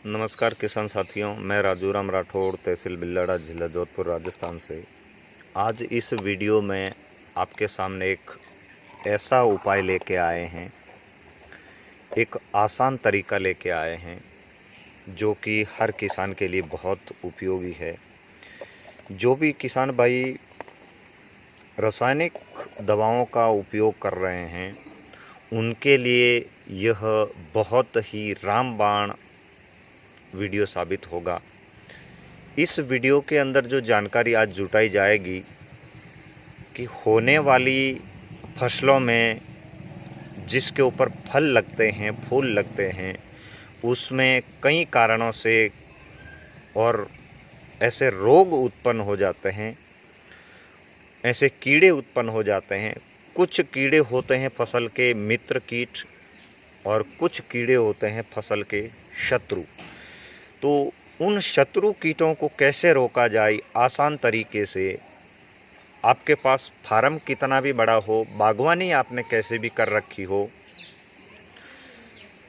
नमस्कार किसान साथियों, मैं राजू राम राठौड़, तहसील बिल्लाड़ा, जिला जोधपुर, राजस्थान से। आज इस वीडियो में आपके सामने एक ऐसा उपाय लेके आए हैं, एक आसान तरीका लेके आए हैं जो कि हर किसान के लिए बहुत उपयोगी है। जो भी किसान भाई रासायनिक दवाओं का उपयोग कर रहे हैं, उनके लिए यह बहुत ही रामबाण वीडियो साबित होगा। इस वीडियो के अंदर जो जानकारी आज जुटाई जाएगी कि होने वाली फसलों में जिसके ऊपर फल लगते हैं, फूल लगते हैं, उसमें कई कारणों से और ऐसे रोग उत्पन्न हो जाते हैं, ऐसे कीड़े उत्पन्न हो जाते हैं। कुछ कीड़े होते हैं फसल के मित्र कीट और कुछ कीड़े होते हैं फसल के शत्रु। तो उन शत्रु कीटों को कैसे रोका जाए आसान तरीके से। आपके पास फार्म कितना भी बड़ा हो, बागवानी आपने कैसे भी कर रखी हो,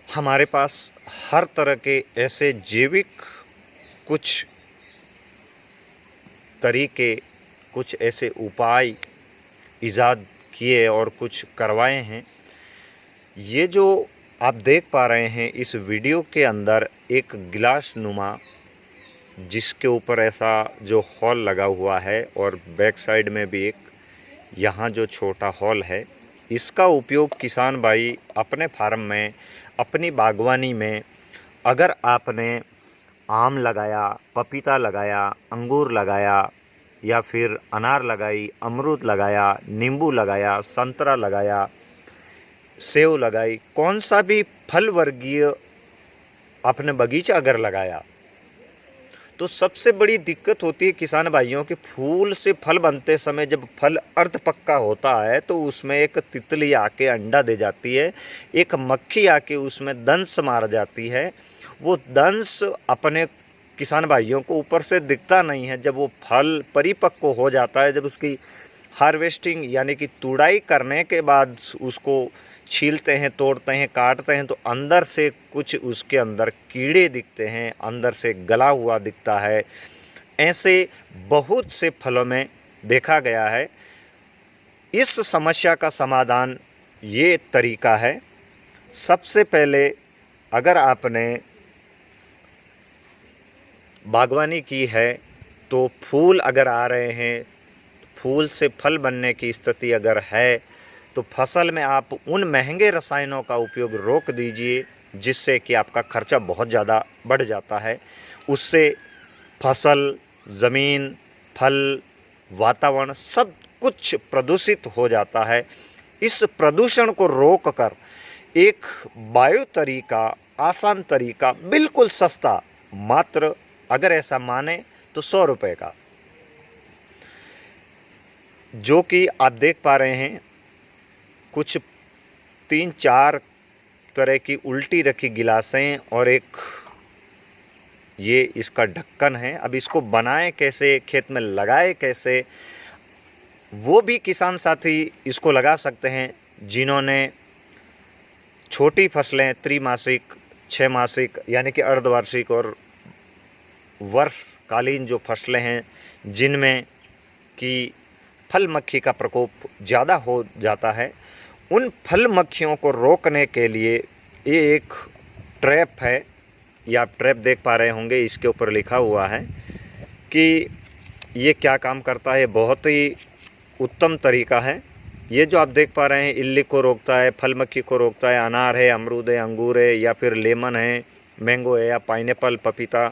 हमारे पास हर तरह के ऐसे जैविक कुछ तरीके, कुछ ऐसे उपाय इजाद किए और कुछ करवाए हैं। ये जो आप देख पा रहे हैं इस वीडियो के अंदर एक गिलास नुमा, जिसके ऊपर ऐसा जो हॉल लगा हुआ है और बैक साइड में भी एक यहाँ जो छोटा हॉल है, इसका उपयोग किसान भाई अपने फार्म में, अपनी बागवानी में, अगर आपने आम लगाया, पपीता लगाया, अंगूर लगाया या फिर अनार लगाई, अमरूद लगाया, नींबू लगाया, संतरा लगाया, सेव लगाई, कौन सा भी फल वर्गीय अपने बगीचा अगर लगाया, तो सबसे बड़ी दिक्कत होती है किसान भाइयों के फूल से फल बनते समय जब फल अर्ध पक्का होता है तो उसमें एक तितली आके अंडा दे जाती है, एक मक्खी आके उसमें दंश मार जाती है। वो दंश अपने किसान भाइयों को ऊपर से दिखता नहीं है। जब वो फल परिपक्व हो जाता है, जब उसकी हार्वेस्टिंग यानी कि तुड़ाई करने के बाद उसको छीलते हैं, तोड़ते हैं, काटते हैं, तो अंदर से कुछ उसके अंदर कीड़े दिखते हैं, अंदर से गला हुआ दिखता है। ऐसे बहुत से फलों में देखा गया है। इस समस्या का समाधान ये तरीका है। सबसे पहले अगर आपने बागवानी की है तो फूल अगर आ रहे हैं, फूल से फल बनने की स्थिति अगर है, तो फसल में आप उन महंगे रसायनों का उपयोग रोक दीजिए, जिससे कि आपका खर्चा बहुत ज़्यादा बढ़ जाता है। उससे फसल, ज़मीन, फल, वातावरण सब कुछ प्रदूषित हो जाता है। इस प्रदूषण को रोक कर एक बायो तरीका, आसान तरीका, बिल्कुल सस्ता, मात्र अगर ऐसा माने तो 100 रुपये का, जो कि आप देख पा रहे हैं कुछ 3-4 तरह की उल्टी रखी गिलासें और एक ये इसका ढक्कन है। अब इसको बनाएं कैसे, खेत में लगाए कैसे, वो भी किसान साथी इसको लगा सकते हैं जिन्होंने छोटी फसलें, त्रिमासिक, 6 मासिक यानी कि अर्धवार्षिक और वर्षकालीन जो फसलें हैं, जिनमें कि फल मक्खी का प्रकोप ज़्यादा हो जाता है, उन फल मक्खियों को रोकने के लिए ये एक ट्रैप है। ये आप ट्रैप देख पा रहे होंगे, इसके ऊपर लिखा हुआ है कि ये क्या काम करता है। बहुत ही उत्तम तरीका है। ये जो आप देख पा रहे हैं, इल्ली को रोकता है, फल मक्खी को रोकता है। अनार है, अमरूद है, अंगूर है या फिर लेमन है, मैंगो है या पाइनएप्पल, पपीता,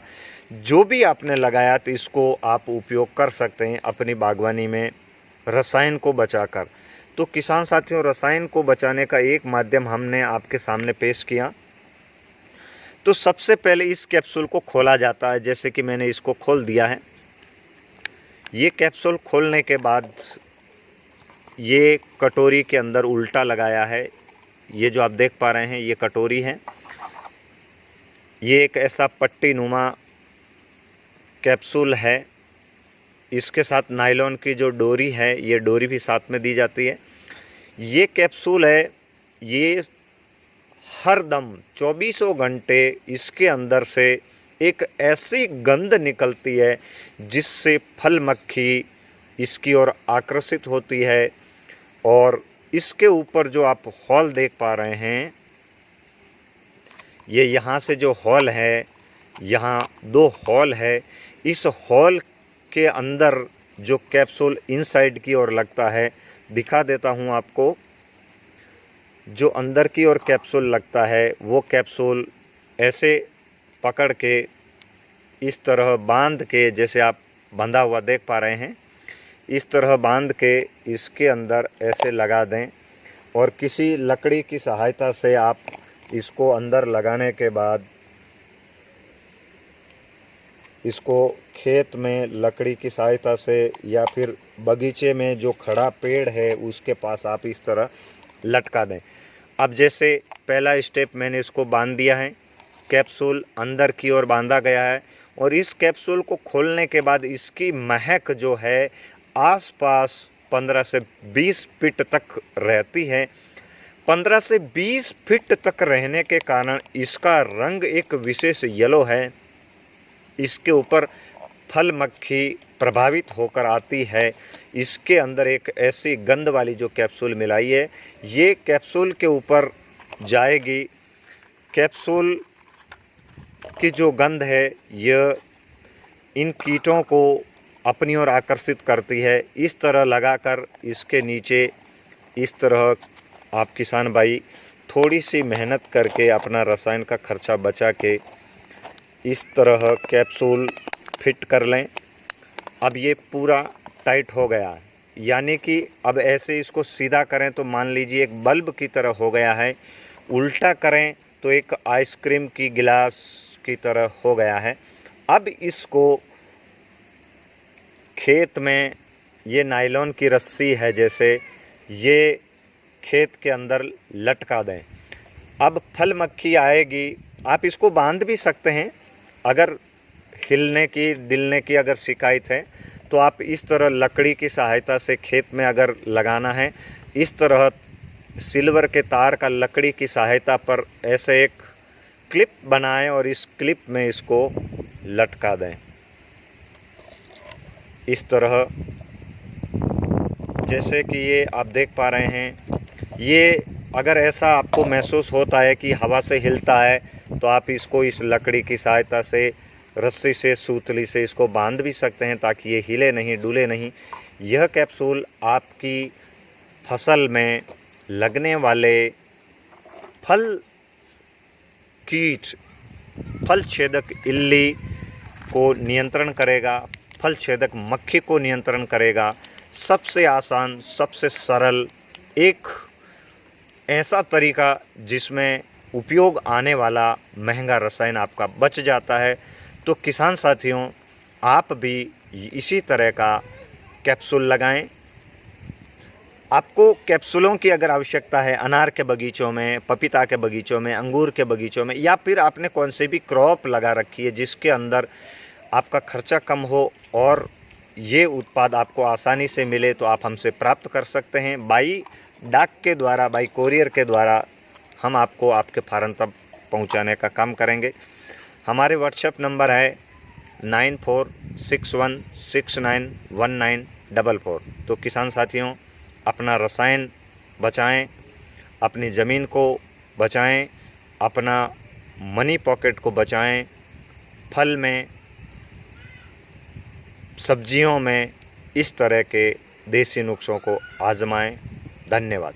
जो भी आपने लगाया तो इसको आप उपयोग कर सकते हैं अपनी बागवानी में रसायन को बचाकर। तो किसान साथियों, रसायन को बचाने का एक माध्यम हमने आपके सामने पेश किया। तो सबसे पहले इस कैप्सूल को खोला जाता है, जैसे कि मैंने इसको खोल दिया है। ये कैप्सूल खोलने के बाद ये कटोरी के अंदर उल्टा लगाया है। ये जो आप देख पा रहे हैं, ये कटोरी है। ये एक ऐसा पट्टी नुमा कैप्सूल है। इसके साथ नायलॉन की जो डोरी है, ये डोरी भी साथ में दी जाती है। ये कैप्सूल है, ये हर दम 24 घंटे इसके अंदर से एक ऐसी गंध निकलती है जिससे फल मक्खी इसकी ओर आकर्षित होती है। और इसके ऊपर जो आप हॉल देख पा रहे हैं, ये यहाँ से जो हॉल है, यहाँ 2 हॉल है। इस हॉल के अंदर जो कैप्सूल इनसाइड की ओर लगता है, दिखा देता हूँ आपको। जो अंदर की ओर कैप्सूल लगता है वो कैप्सूल ऐसे पकड़ के इस तरह बांध के, जैसे आप बंधा हुआ देख पा रहे हैं, इस तरह बांध के इसके अंदर ऐसे लगा दें। और किसी लकड़ी की सहायता से आप इसको अंदर लगाने के बाद इसको खेत में लकड़ी की सहायता से या फिर बगीचे में जो खड़ा पेड़ है उसके पास आप इस तरह लटका दें। अब जैसे पहला स्टेप मैंने इसको बांध दिया है, कैप्सूल अंदर की ओर बांधा गया है। और इस कैप्सूल को खोलने के बाद इसकी महक जो है आसपास 15 से 20 फीट तक रहती है। 15 से 20 फीट तक रहने के कारण इसका रंग एक विशेष येलो है। इसके ऊपर फल मक्खी प्रभावित होकर आती है। इसके अंदर एक ऐसी गंध वाली जो कैप्सूल मिलाई है, ये कैप्सूल के ऊपर जाएगी। कैप्सूल की जो गंध है यह इन कीटों को अपनी ओर आकर्षित करती है। इस तरह लगाकर इसके नीचे इस तरह आप किसान भाई थोड़ी सी मेहनत करके अपना रसायन का खर्चा बचा के इस तरह कैप्सूल फिट कर लें। अब ये पूरा टाइट हो गया है, यानी कि अब ऐसे इसको सीधा करें तो मान लीजिए एक बल्ब की तरह हो गया है, उल्टा करें तो एक आइसक्रीम की गिलास की तरह हो गया है। अब इसको खेत में, ये नायलॉन की रस्सी है जैसे, ये खेत के अंदर लटका दें। अब फल मक्खी आएगी, आप इसको बांध भी सकते हैं। अगर हिलने की डिलने की अगर शिकायत है तो आप इस तरह लकड़ी की सहायता से खेत में अगर लगाना है, इस तरह सिल्वर के तार का लकड़ी की सहायता पर ऐसे एक क्लिप बनाएं और इस क्लिप में इसको लटका दें। इस तरह जैसे कि ये आप देख पा रहे हैं, ये अगर ऐसा आपको महसूस होता है कि हवा से हिलता है तो आप इसको इस लकड़ी की सहायता से, रस्सी से, सूतली से इसको बांध भी सकते हैं ताकि ये हिले नहीं, डुले नहीं। यह कैप्सूल आपकी फसल में लगने वाले फल कीट, फल छेदक इल्ली को नियंत्रण करेगा, फल छेदक मक्खी को नियंत्रण करेगा। सबसे आसान, सबसे सरल, एक ऐसा तरीका जिसमें उपयोग आने वाला महंगा रसायन आपका बच जाता है। तो किसान साथियों, आप भी इसी तरह का कैप्सूल लगाएं। आपको कैप्सूलों की अगर आवश्यकता है अनार के बगीचों में, पपीता के बगीचों में, अंगूर के बगीचों में, या फिर आपने कौन से भी क्रॉप लगा रखी है जिसके अंदर आपका खर्चा कम हो और ये उत्पाद आपको आसानी से मिले, तो आप हमसे प्राप्त कर सकते हैं। बाई डाक के द्वारा, बाई कोरियर के द्वारा हम आपको आपके फार्म तक पहुंचाने का काम करेंगे। हमारे व्हाट्सएप नंबर है 9461691944। तो किसान साथियों, अपना रसायन बचाएं, अपनी ज़मीन को बचाएं, अपना मनी पॉकेट को बचाएं। फल में, सब्जियों में इस तरह के देसी नुस्खों को आजमाएं। धन्यवाद।